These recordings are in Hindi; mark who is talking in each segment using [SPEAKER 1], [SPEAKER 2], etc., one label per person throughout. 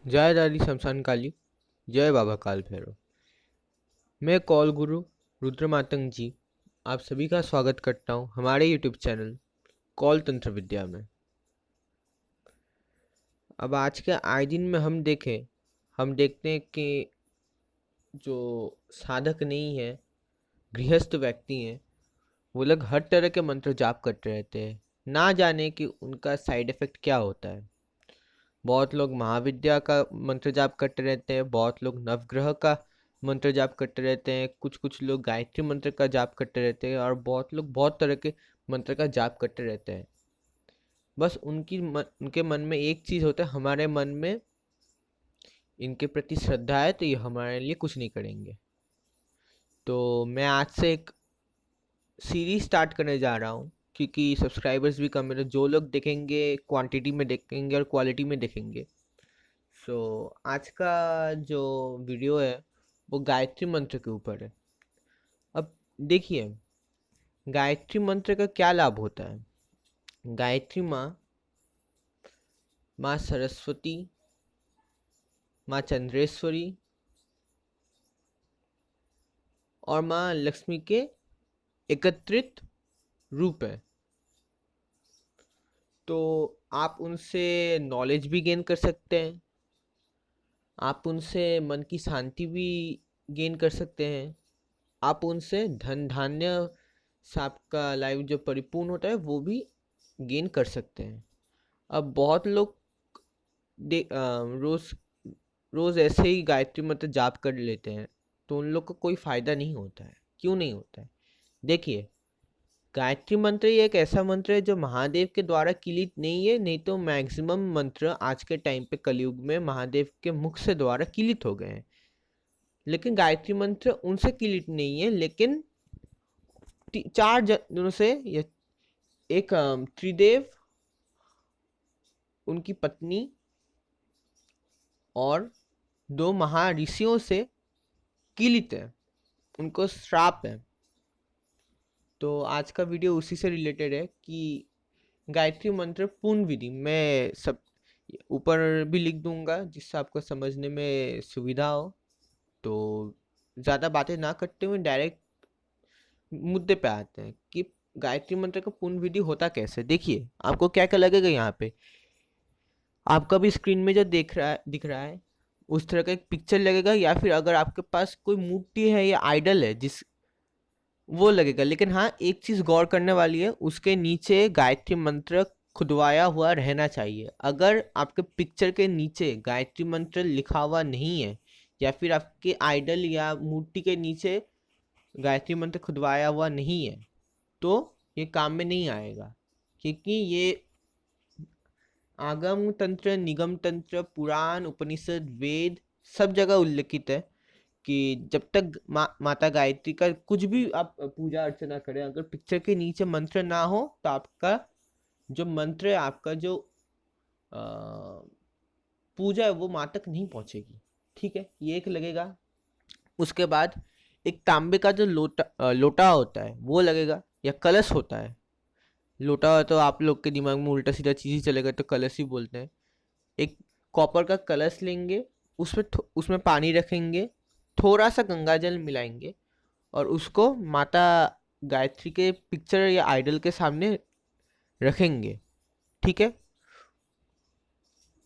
[SPEAKER 1] जय दादी शमशान काली। जय बाबा काल भैरव। मैं कौल गुरु रुद्र मातंग जी आप सभी का स्वागत करता हूँ हमारे यूट्यूब चैनल कौल तंत्र विद्या में। अब आज के आए दिन में हम देखते हैं कि जो साधक नहीं है, गृहस्थ व्यक्ति हैं, वो लोग हर तरह के मंत्र जाप करते रहते हैं, ना जाने कि उनका साइड इफेक्ट क्या होता है। बहुत लोग महाविद्या का मंत्र जाप करते रहते हैं, बहुत लोग नवग्रह का मंत्र जाप करते रहते हैं, कुछ कुछ लोग गायत्री मंत्र का जाप करते रहते हैं और बहुत लोग बहुत तरह के मंत्र का जाप करते रहते हैं। बस उनके मन में एक चीज़ होता है, हमारे मन में इनके प्रति श्रद्धा है तो ये हमारे लिए कुछ नहीं करेंगे। तो मैं आज से एक सीरीज स्टार्ट करने जा रहा हूँ, क्योंकि सब्सक्राइबर्स भी कम है, तो जो लोग देखेंगे क्वांटिटी में देखेंगे और क्वालिटी में देखेंगे। सो आज का जो वीडियो है वो गायत्री मंत्र के ऊपर है। अब देखिए, गायत्री मंत्र का क्या लाभ होता है। गायत्री माँ सरस्वती, माँ चंद्रेश्वरी और माँ लक्ष्मी के एकत्रित रूप है। तो आप उनसे नॉलेज भी गेन कर सकते हैं, आप उनसे मन की शांति भी गेन कर सकते हैं, आप उनसे धन धान्य से आपका लाइफ जो परिपूर्ण होता है वो भी गेन कर सकते हैं। अब बहुत लोग रोज रोज ऐसे ही गायत्री मंत्र जाप कर लेते हैं, तो उन लोग को कोई फायदा नहीं होता है। क्यों नहीं होता है? देखिए, गायत्री मंत्र ही एक ऐसा मंत्र है जो महादेव के द्वारा किलित नहीं है, नहीं तो मैक्सिमम मंत्र आज के टाइम पे कलयुग में महादेव के मुख से द्वारा किलित हो गए हैं। लेकिन गायत्री मंत्र उनसे किलित नहीं है, लेकिन चार जनों से एक त्रिदेव, उनकी पत्नी और दो महर्षियों से किलित है, उनको श्राप है। तो आज का वीडियो उसी से रिलेटेड है कि गायत्री मंत्र पूर्ण विधि मैं सब ऊपर भी लिख दूंगा, जिससे आपको समझने में सुविधा हो। तो ज़्यादा बातें ना करते हुए डायरेक्ट मुद्दे पे आते हैं कि गायत्री मंत्र का पूर्ण विधि होता कैसे। देखिए, आपको क्या क्या लगेगा यहाँ पे। आपका भी स्क्रीन में जो दिख रहा है उस तरह का एक पिक्चर लगेगा, या फिर अगर आपके पास कोई मूर्ति है या आइडल है जिस वो लगेगा। लेकिन हाँ, एक चीज़ गौर करने वाली है, उसके नीचे गायत्री मंत्र खुदवाया हुआ रहना चाहिए। अगर आपके पिक्चर के नीचे गायत्री मंत्र लिखा हुआ नहीं है, या फिर आपके आइडल या मूर्ति के नीचे गायत्री मंत्र खुदवाया हुआ नहीं है, तो ये काम में नहीं आएगा। क्योंकि ये आगम तंत्र, निगम तंत्र, पुराण, उपनिषद, वेद सब जगह उल्लिखित है कि जब तक माता गायत्री का कुछ भी आप पूजा अर्चना करें, अगर पिक्चर के नीचे मंत्र ना हो तो आपका जो मंत्र है, आपका जो अ, पूजा है वो माँ तक नहीं पहुँचेगी। ठीक है, ये एक लगेगा। उसके बाद एक तांबे का जो लोटा होता है वो लगेगा, या कलश होता है। लोटा हो तो आप लोग के दिमाग में उल्टा सीधा चीज़ ही चलेगा, तो कलश ही बोलते हैं। एक कॉपर का कलश लेंगे, उसमें पानी रखेंगे, थोड़ा सा गंगा जल मिलाएंगे और उसको माता गायत्री के पिक्चर या आइडल के सामने रखेंगे। ठीक है,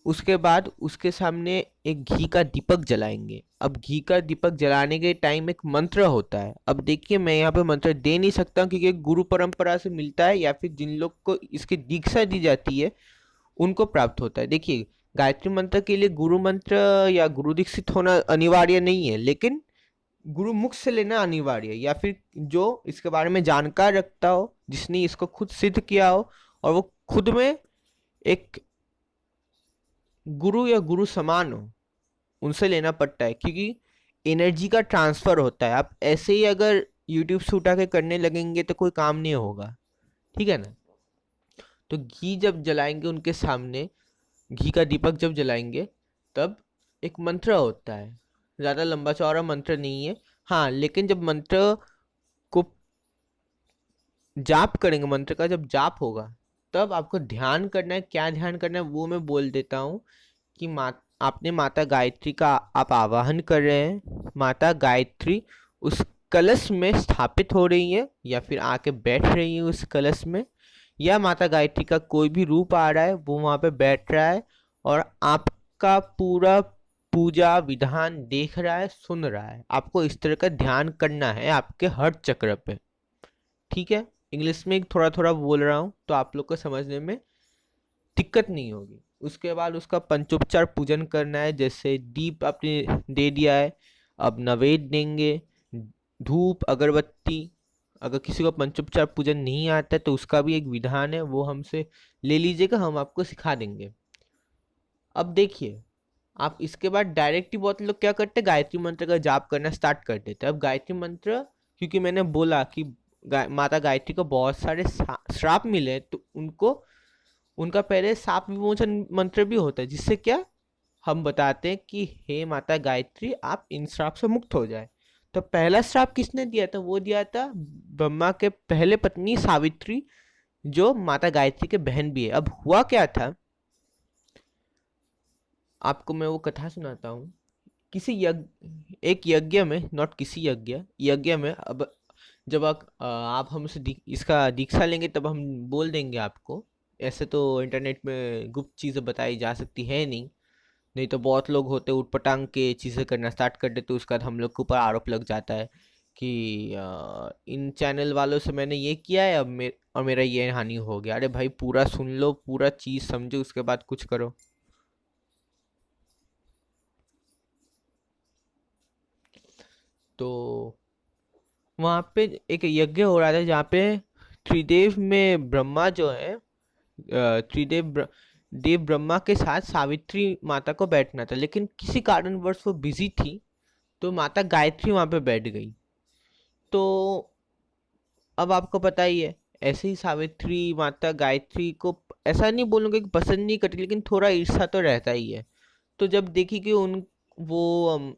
[SPEAKER 1] उसके बाद उसके सामने एक घी का दीपक जलाएंगे। अब घी का दीपक जलाने के टाइम एक मंत्र होता है। अब देखिए, मैं यहाँ पे मंत्र दे नहीं सकता क्योंकि गुरु परंपरा से मिलता है, या फिर जिन लोग को इसकी दीक्षा दी जाती है उनको प्राप्त होता है। देखिए, गायत्री मंत्र के लिए गुरु मंत्र या गुरु दीक्षित होना अनिवार्य नहीं है, लेकिन गुरु मुख से लेना अनिवार्य है, या फिर जो इसके बारे में जानकार रखता हो, जिसने इसको खुद सिद्ध किया हो और वो खुद में एक गुरु या गुरु समान हो, उनसे लेना पड़ता है। क्योंकि एनर्जी का ट्रांसफर होता है। आप ऐसे ही अगर यूट्यूब से उठा के करने लगेंगे तो कोई काम नहीं होगा। ठीक है ना। तो घी जब जलाएंगे उनके सामने, घी का दीपक जब जलाएंगे, तब एक मंत्र होता है। ज़्यादा लंबा चौड़ा मंत्र नहीं है, हाँ, लेकिन जब मंत्र को जाप करेंगे, मंत्र का जब जाप होगा, तब आपको ध्यान करना है। क्या ध्यान करना है वो मैं बोल देता हूँ कि आपने माता गायत्री का आप आवाहन कर रहे हैं, माता गायत्री उस कलश में स्थापित हो रही है या फिर आके बैठ रही है उस कलश में, या माता गायत्री का कोई भी रूप आ रहा है वो वहाँ पे बैठ रहा है और आपका पूरा पूजा विधान देख रहा है, सुन रहा है। आपको इस तरह का ध्यान करना है आपके हर चक्र पे। ठीक है, इंग्लिश में थोड़ा थोड़ा बोल रहा हूँ तो आप लोग को समझने में दिक्कत नहीं होगी। उसके बाद उसका पंचोपचार पूजन करना है, जैसे दीप आपने दे दिया है, अब नैवेद्य देंगे, धूप अगरबत्ती। अगर किसी को पंचोपचार पूजन नहीं आता है तो उसका भी एक विधान है, वो हमसे ले लीजिएगा, हम आपको सिखा देंगे। अब देखिए, आप इसके बाद डायरेक्ट ही बहुत लोग क्या करते हैं, गायत्री मंत्र का जाप करना स्टार्ट कर देते हैं। अब गायत्री मंत्र, क्योंकि मैंने बोला कि माता गायत्री को बहुत सारे श्राप मिले, तो उनका पहले शाप विमोचन मंत्र भी होता है, जिससे क्या हम बताते हैं कि हे माता गायत्री आप इन श्राप से मुक्त हो जाए। तो पहला श्राप किसने दिया था, वो दिया था ब्रह्मा के पहले पत्नी सावित्री, जो माता गायत्री के बहन भी है। अब हुआ क्या था, आपको मैं वो कथा सुनाता हूँ। किसी यज्ञ, एक यज्ञ में, नॉट किसी यज्ञ में, अब जब आप हमसे इसका दीक्षा लेंगे तब हम बोल देंगे आपको। ऐसे तो इंटरनेट में गुप्त चीज़ें बताई जा सकती है नहीं, नहीं तो बहुत लोग होते उटपटांग के चीज़ें करना स्टार्ट कर देते, उसके बाद हम लोग के ऊपर आरोप लग जाता है कि इन चैनल वालों से मैंने ये किया है, अब और मेरा ये हानि हो गया। अरे भाई पूरा सुन लो, पूरा चीज़ समझो, उसके बाद कुछ करो। तो वहाँ पे एक यज्ञ हो रहा था जहाँ पे त्रिदेव में ब्रह्मा जो है, देव ब्रह्मा के साथ सावित्री माता को बैठना था, लेकिन किसी कारणवश वो बिजी थी, तो माता गायत्री वहाँ पे बैठ गई। तो अब आपको पता ही है, ऐसे ही सावित्री माता गायत्री को, ऐसा नहीं बोलूँगा कि पसंद नहीं करती, लेकिन थोड़ा ईर्ष्या तो रहता ही है। तो जब देखी कि वो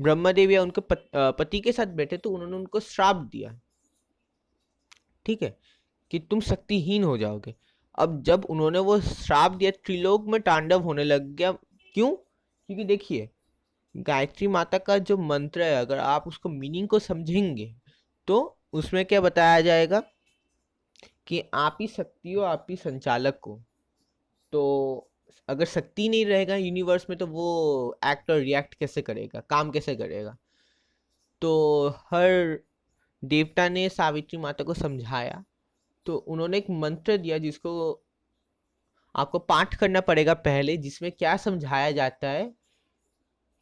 [SPEAKER 1] ब्रह्मा देवी या उनके पति के साथ बैठे, तो उन्होंने उनको श्राप दिया, ठीक है, कि तुम शक्तिहीन हो जाओगे। अब जब उन्होंने वो श्राप दिया, त्रिलोक में तांडव होने लग गया। क्यों? क्योंकि देखिए, गायत्री माता का जो मंत्र है, अगर आप उसको मीनिंग को समझेंगे तो उसमें क्या बताया जाएगा कि आप ही शक्ति हो, आप ही संचालक हो। तो अगर शक्ति नहीं रहेगा यूनिवर्स में तो वो एक्ट और रिएक्ट कैसे करेगा, काम कैसे करेगा। तो हर देवता ने सावित्री माता को समझाया, तो उन्होंने एक मंत्र दिया जिसको आपको पाठ करना पड़ेगा पहले, जिसमें क्या समझाया जाता है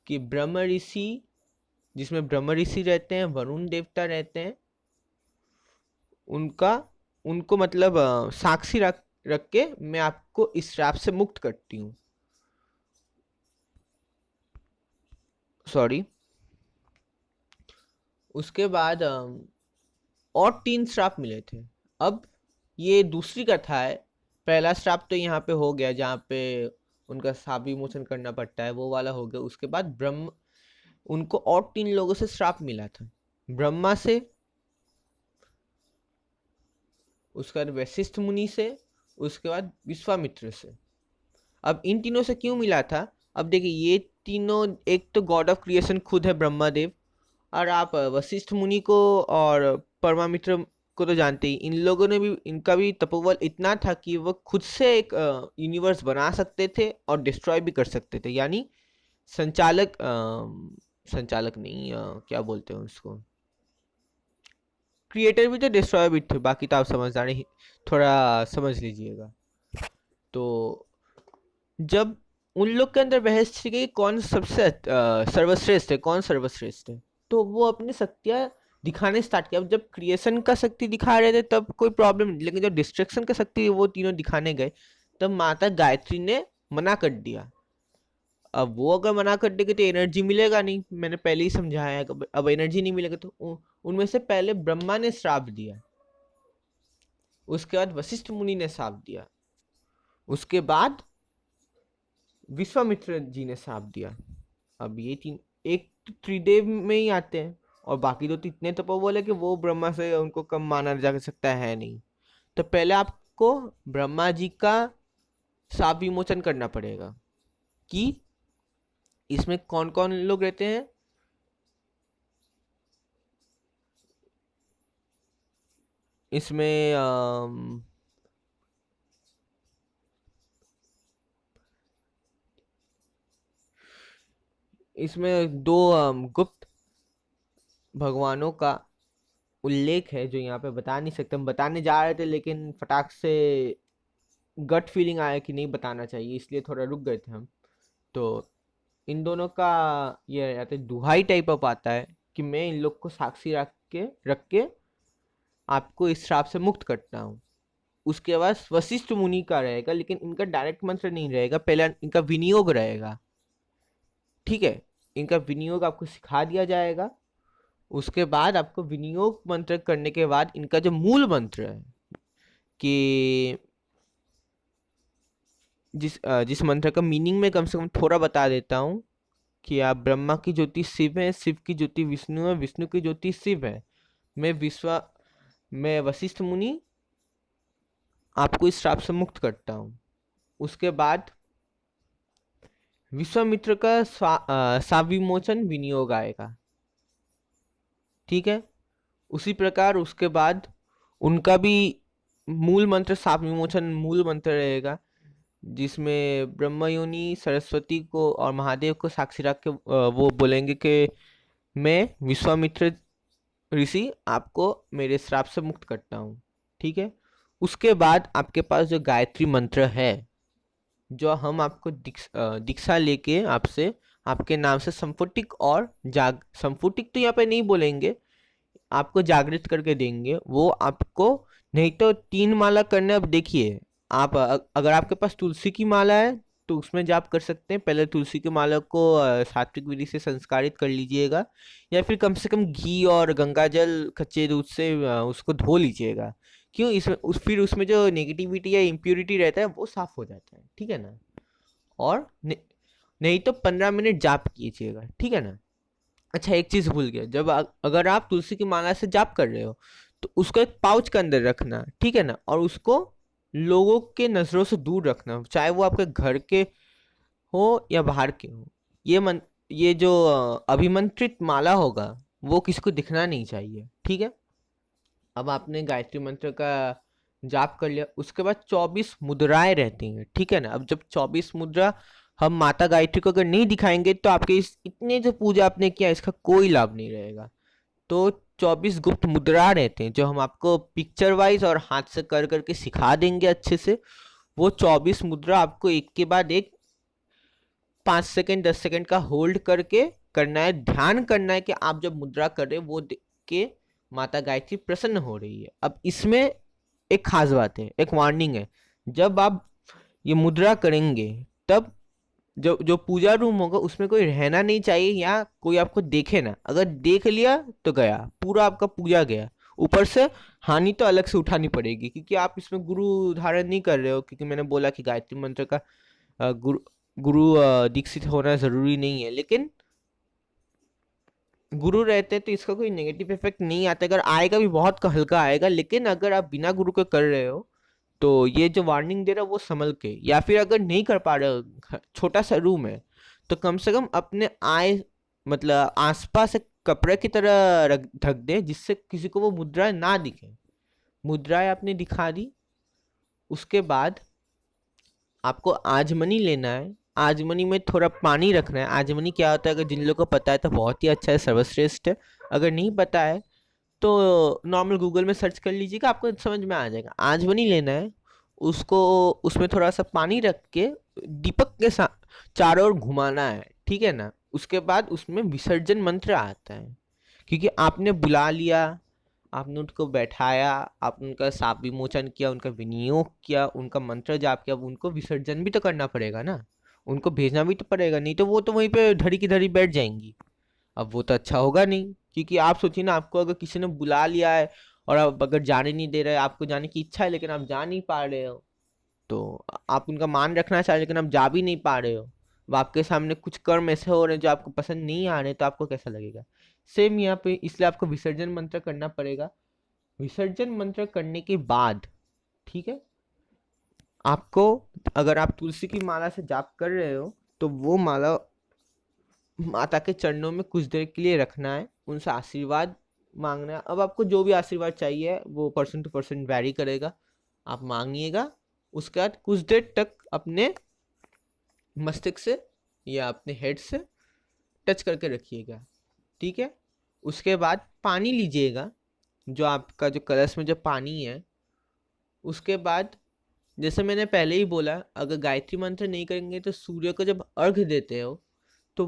[SPEAKER 1] कि ब्रह्म ऋषि, जिसमें ब्रह्म ऋषि रहते हैं, वरुण देवता रहते हैं, उनका उनको मतलब साक्षी रख रख के मैं आपको इस श्राप से मुक्त करती हूँ। सॉरी। उसके बाद और 3 श्राप मिले थे। अब ये दूसरी कथा है। पहला श्राप तो यहाँ पे हो गया, जहाँ पे उनका शाप विमोचन करना पड़ता है, वो वाला हो गया। उसके बाद ब्रह्म, उनको और 3 लोगों से श्राप मिला था। ब्रह्मा से, उसके बाद वशिष्ठ मुनि से, उसके बाद विश्वामित्र से। अब इन तीनों से क्यों मिला था? अब देखिए, ये तीनों, एक तो गॉड ऑफ क्रिएशन खुद है ब्रह्मा देव, और आप वशिष्ठ मुनि को और परमामित्र को तो जानते ही। इन लोगों ने भी, इनका भी तपोबल इतना था कि वो खुद से एक यूनिवर्स बना सकते थे और डिस्ट्रॉय भी कर सकते थे। यानी संचालक, संचालक नहीं, क्या बोलते हैं उसको, क्रिएटर भी थे, डिस्ट्रॉयर भी थे। बाकी तो आप समझदार नहीं, थोड़ा समझ लीजिएगा। तो जब उन लोग के अंदर बहस थी कि कौन सबसे सर्वश्रेष्ठ है, कौन सर्वश्रेष्ठ है, तो वो अपनी शक्तियाँ दिखाने स्टार्ट किया। अब जब क्रिएशन का शक्ति दिखा रहे थे तब कोई प्रॉब्लम नहीं, लेकिन जब डिस्ट्रक्शन का शक्ति वो तीनों दिखाने गए, तब माता गायत्री ने मना कर दिया। अब वो अगर मना कर देगी तो एनर्जी मिलेगा नहीं, मैंने पहले ही समझाया है। अब एनर्जी नहीं मिलेगा तो उनमें से पहले ब्रह्मा ने श्राप दिया, उसके बाद वशिष्ठ मुनि ने श्राप दिया, उसके बाद विश्वामित्र जी ने श्राप दिया। अब ये 3, एक तो त्रिदेव में ही आते हैं, और बाकी तो इतने तपोबल है कि वो ब्रह्मा से उनको कम माना जा सकता है नहीं। तो पहले आपको ब्रह्मा जी का श्राप विमोचन करना पड़ेगा कि इसमें कौन कौन लोग रहते हैं? इसमें इसमें दो गुप्त भगवानों का उल्लेख है जो यहाँ पे बता नहीं सकते। हम बताने जा रहे थे लेकिन फटाक से गट फीलिंग आया कि नहीं बताना चाहिए, इसलिए थोड़ा रुक गए थे हम। तो इन दोनों का ये रहता है, दुहाई टाइप ऑफ आता है कि मैं इन लोग को साक्षी रख के आपको इस श्राप से मुक्त करता हूँ। उसके बाद वशिष्ठ मुनि का रहेगा, लेकिन इनका डायरेक्ट मंत्र नहीं रहेगा, पहले इनका विनियोग रहेगा। ठीक है, इनका विनियोग आपको सिखा दिया जाएगा। उसके बाद आपको विनियोग मंत्र करने के बाद इनका जो मूल मंत्र है कि जिस मंत्र का मीनिंग में कम से कम थोड़ा बता देता हूँ कि आप ब्रह्मा की ज्योति शिव है, शिव की ज्योति विष्णु है, विष्णु की ज्योति शिव है। मैं वशिष्ठ मुनि आपको इस श्राप से मुक्त करता हूँ। उसके बाद विश्वामित्र का साविमोचन विनियोग आएगा। ठीक है, उसी प्रकार उसके बाद उनका भी मूल मंत्र साप विमोचन मूल मंत्र रहेगा, जिसमें ब्रह्मयोनि सरस्वती को और महादेव को साक्षी रख के वो बोलेंगे कि मैं विश्वामित्र ऋषि आपको मेरे श्राप से मुक्त करता हूँ। ठीक है, उसके बाद आपके पास जो गायत्री मंत्र है, जो हम आपको दीक्षा लेके आपसे आपके नाम से संफुटिक और संफुटिक तो यहाँ पे नहीं बोलेंगे, आपको जागृत करके देंगे वो आपको। नहीं तो 3 माला करने, अब देखिए आप अगर आपके पास तुलसी की माला है तो उसमें जाप कर सकते हैं। पहले तुलसी की माला को सात्विक विधि से संस्कारित कर लीजिएगा, या फिर कम से कम घी और गंगा जल कच्चे दूध से उसको धो लीजिएगा। क्यों? इसमें फिर उसमें जो नेगेटिविटी या इम्प्योरिटी रहता है वो साफ हो जाता है। ठीक है ना? और नहीं तो 15 मिनट जाप कीजिएगा। ठीक है ना? अच्छा, एक चीज भूल गया, जब अगर आप तुलसी की माला से जाप कर रहे हो तो उसको एक पाउच के अंदर रखना। ठीक है ना? और उसको लोगों के नजरों से दूर रखना, चाहे वो आपके घर के हो या बाहर के हो। ये जो अभिमंत्रित माला होगा वो किसी को दिखना नहीं चाहिए। ठीक है, अब आपने गायत्री मंत्र का जाप कर लिया, उसके बाद 24 मुद्राएं रहती हैं। ठीक है ना? अब जब 24 मुद्रा हम माता गायत्री को अगर नहीं दिखाएंगे तो आपके इस इतने जो पूजा आपने किया इसका कोई लाभ नहीं रहेगा। तो 24 गुप्त मुद्रा रहते हैं जो हम आपको पिक्चर वाइज और हाथ से कर करके सिखा देंगे अच्छे से। वो 24 मुद्रा आपको एक के बाद एक 5 सेकेंड 10 सेकेंड का होल्ड करके करना है। ध्यान करना है कि आप जब मुद्रा कर रहे हैं वो देख के माता गायत्री प्रसन्न हो रही है। अब इसमें एक खास बात है, एक वार्निंग है। जब आप ये मुद्रा करेंगे तब जो जो पूजा रूम होगा उसमें कोई रहना नहीं चाहिए या कोई आपको देखे ना। अगर देख लिया तो गया, पूरा आपका पूजा गया। ऊपर से हानि तो अलग से उठानी पड़ेगी, क्योंकि आप इसमें गुरु धारण नहीं कर रहे हो। क्योंकि मैंने बोला कि गायत्री मंत्र का गुरु गुरु दीक्षित होना जरूरी नहीं है, लेकिन गुरु रहते तो इसका कोई नेगेटिव इफेक्ट नहीं आता। अगर आएगा भी बहुत हल्का आएगा, लेकिन अगर आप बिना गुरु के कर रहे हो तो ये जो वार्निंग दे रहा है वो संभल के, या फिर अगर नहीं कर पा रहे हो, छोटा सा रूम है, तो कम से कम अपने मतलब आसपास एक कपड़े की तरह ढक दे, जिससे किसी को वो मुद्राएं ना दिखे। मुद्राएं आपने दिखा दी, उसके बाद आपको आजमनी लेना है। आजमनी में थोड़ा पानी रखना है। आजमनी क्या होता है, अगर जिन लोगों को पता है तो बहुत ही अच्छा है, सर्वश्रेष्ठ है। अगर नहीं पता है तो नॉर्मल गूगल में सर्च कर लीजिएगा, आपको समझ में आ जाएगा। आजमनी लेना है, उसको उसमें थोड़ा सा पानी रख के दीपक के साथ चारों ओर घुमाना है। ठीक है ना? उसके बाद उसमें विसर्जन मंत्र आता है, क्योंकि आपने बुला लिया, आपने उनको बैठाया, आपने उनका साप विमोचन किया, उनका विनियोग किया, उनका मंत्र जाप किया, अब उनको विसर्जन भी तो करना पड़ेगा ना, उनको भेजना भी तो पड़ेगा। नहीं तो वो तो वहीं पे धड़ी की धड़ी बैठ जाएंगी। अब वो तो अच्छा होगा नहीं, क्योंकि आप सोचिए ना, आपको अगर किसी ने बुला लिया है और आप अगर जाने नहीं दे रहे, आपको जाने की इच्छा है लेकिन आप जा नहीं पा रहे हो, तो आप उनका मान रखना चाह रहे लेकिन आप जा भी नहीं पा रहे हो, अब आपके सामने कुछ कर्म ऐसे हो रहे हैं जो आपको पसंद नहीं आ रहे, तो आपको कैसा लगेगा? सेम यहाँ पे, इसलिए आपको विसर्जन मंत्र करना पड़ेगा। विसर्जन मंत्र करने के बाद, ठीक है, आपको, अगर आप तुलसी की माला से जाप कर रहे हो तो वो माला माता के चरणों में कुछ देर के लिए रखना है, उनसे आशीर्वाद मांगना है। अब आपको जो भी आशीर्वाद चाहिए वो पर्सन टू पर्सन वैरी करेगा, आप मांगिएगा। उसके बाद कुछ देर तक अपने मस्तिष्क से या अपने हेड से टच करके रखिएगा, ठीक है। उसके बाद पानी लीजिएगा, जो आपका जो कलश में जो पानी है। उसके बाद जैसे मैंने पहले ही बोला, अगर गायत्री मंत्र नहीं करेंगे तो सूर्य को जब अर्घ देते हो तो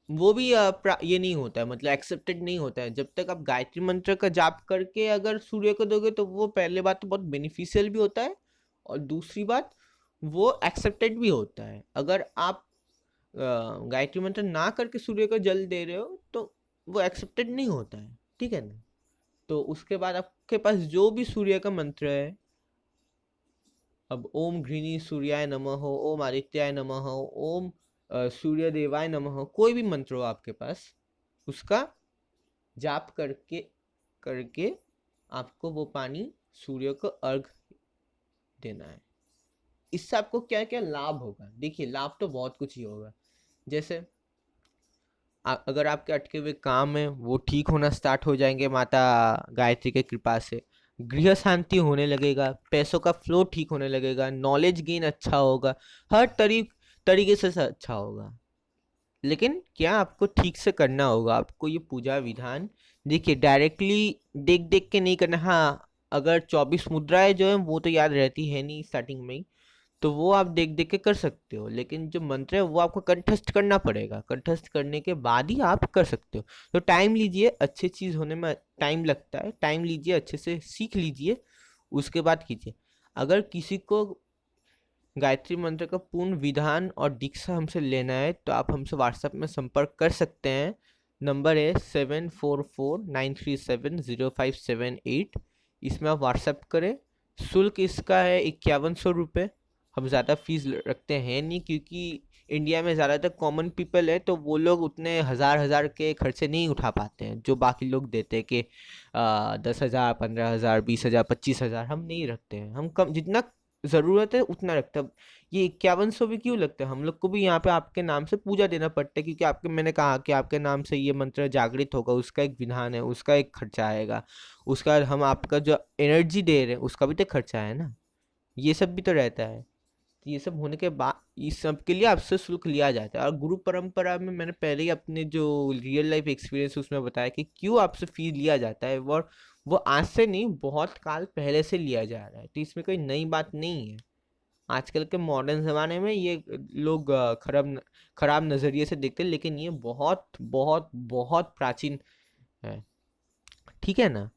[SPEAKER 1] वो भी ये नहीं होता है, मतलब एक्सेप्टेड नहीं होता है। जब तक आप गायत्री मंत्र का जाप करके अगर सूर्य को दोगे तो वो पहले बात तो बहुत बेनिफिशियल भी होता है, और दूसरी बात वो एक्सेप्टेड भी होता है। अगर आप गायत्री मंत्र ना करके सूर्य को जल दे रहे हो तो वो एक्सेप्टेड नहीं होता है, ठीक है ना। तो उसके बाद आपके पास जो भी सूर्य का मंत्र है, अब ओम घृणी सूर्याय नमः, ओम आदित्याय नमः, ओम सूर्य देवाय नमः, कोई भी मंत्र हो आपके पास, उसका जाप करके करके आपको वो पानी सूर्य को अर्घ देना है। इससे आपको क्या क्या लाभ होगा? देखिए, लाभ तो बहुत कुछ ही होगा। जैसे अगर आपके अटके हुए काम है वो ठीक होना स्टार्ट हो जाएंगे माता गायत्री के कृपा से। गृह शांति होने लगेगा, पैसों का फ्लो ठीक होने लगेगा, नॉलेज गेन अच्छा होगा, हर तरीके से अच्छा होगा। लेकिन क्या आपको ठीक से करना होगा। आपको ये पूजा विधान देखिए डायरेक्टली देख देख के नहीं करना। हाँ, अगर 24 मुद्राएं जो है वो तो याद रहती है नहीं स्टार्टिंग में ही, तो वो आप देख देख के कर सकते हो। लेकिन जो मंत्र है वो आपको कंठस्थ करना पड़ेगा, कंठस्थ करने के बाद ही आप कर सकते हो। तो टाइम लीजिए, अच्छी चीज़ होने में टाइम लगता है, टाइम लीजिए, अच्छे से सीख लीजिए, उसके बाद कीजिए। अगर किसी को गायत्री मंत्र का पूर्ण विधान और दीक्षा हमसे लेना है तो आप हमसे व्हाट्सएप में संपर्क कर सकते हैं। नंबर है 7449370578। इसमें आप व्हाट्सएप करें। शुल्क इसका है 5100 रुपये। हम ज़्यादा फीस रखते हैं नहीं, क्योंकि इंडिया में ज़्यादातर कॉमन पीपल है तो वो लोग उतने हज़ार के खर्चे नहीं उठा पाते हैं जो बाकी लोग देते हैं कि 10,000, 15,000, 20,000, 25,000। हम नहीं रखते हैं, हम कम जितना ज़रूरत है उतना रखते हैं। ये 5100 भी क्यों लगता है? हम लोग को भी यहाँ पे आपके नाम से पूजा देना पड़ता है, क्योंकि आपके मैंने कहा कि आपके नाम से ये मंत्र जागृत होगा, उसका एक विधान है, उसका एक खर्चा आएगा। उसका हम आपका जो एनर्जी दे रहे हैं उसका भी तो खर्चा है ना, ये सब भी तो रहता है। तो ये सब होने के बाद इस सब के लिए आपसे शुल्क लिया जाता है। और गुरु परंपरा में मैंने पहले ही अपने जो रियल लाइफ एक्सपीरियंस उसमें बताया कि क्यों आपसे फीस लिया जाता है, वो आज से नहीं, बहुत काल पहले से लिया जा रहा है। तो इसमें कोई नई बात नहीं है। आजकल के मॉडर्न ज़माने में ये लोग खराब नज़रिए से देखते हैं, लेकिन ये बहुत बहुत बहुत प्राचीन है, ठीक है ना।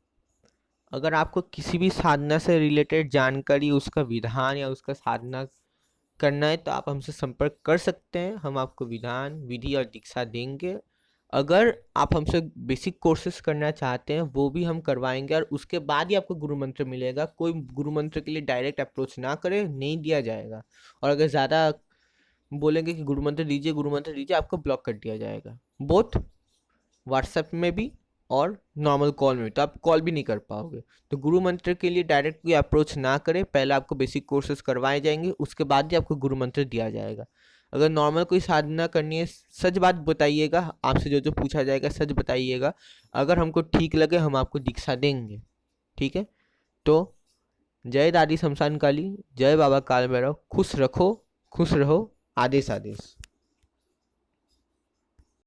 [SPEAKER 1] अगर आपको किसी भी साधना से रिलेटेड जानकारी, उसका विधान या उसका साधना करना है तो आप हमसे संपर्क कर सकते हैं। हम आपको विधान, विधि और दीक्षा देंगे। अगर आप हमसे बेसिक कोर्सेज करना चाहते हैं वो भी हम करवाएंगे, और उसके बाद ही आपको गुरु मंत्र मिलेगा। कोई गुरु मंत्र के लिए डायरेक्ट अप्रोच ना करे, नहीं दिया जाएगा। और अगर ज़्यादा बोलेंगे कि गुरु मंत्र दीजिए, गुरु मंत्र दीजिए, आपको ब्लॉक कर दिया जाएगा, बोथ व्हाट्सएप में भी और नॉर्मल कॉल में। तो आप कॉल भी नहीं कर पाओगे। तो गुरु मंत्र के लिए डायरेक्ट कोई अप्रोच ना करें, पहले आपको बेसिक कोर्सेज करवाए जाएंगे, उसके बाद ही आपको गुरु मंत्र दिया जाएगा। अगर नॉर्मल कोई साधना करनी है, सच बात बताइएगा, आपसे जो जो पूछा जाएगा सच बताइएगा। अगर हमको ठीक लगे हम आपको दीक्षा देंगे, ठीक है। तो जय दादी शमशान काली, जय बाबा काल भैरव। खुश रखो, खुश रहो। आदेश आदेश।